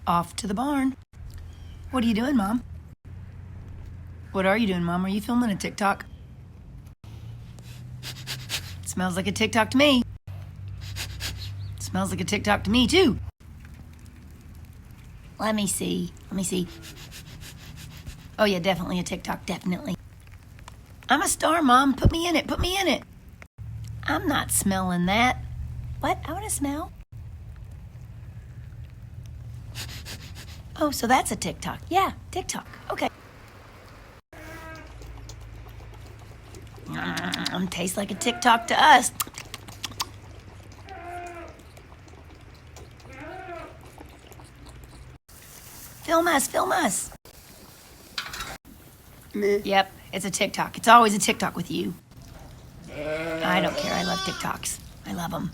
Off to the barn. What are you doing, Mom? What are you doing, Mom? Are you filming a TikTok? Smells like a TikTok to me. Smells like a TikTok to me, too. Let me see. Oh, yeah, definitely a TikTok, definitely. I'm a star, Mom. Put me in it. I'm not smelling that. What? I want to smell. Oh, so that's a TikTok. Yeah, TikTok. Okay. Tastes like a TikTok to us. Film us. Meh. Yep, it's a TikTok. It's always a TikTok with you. I don't care. I love TikToks. I love them.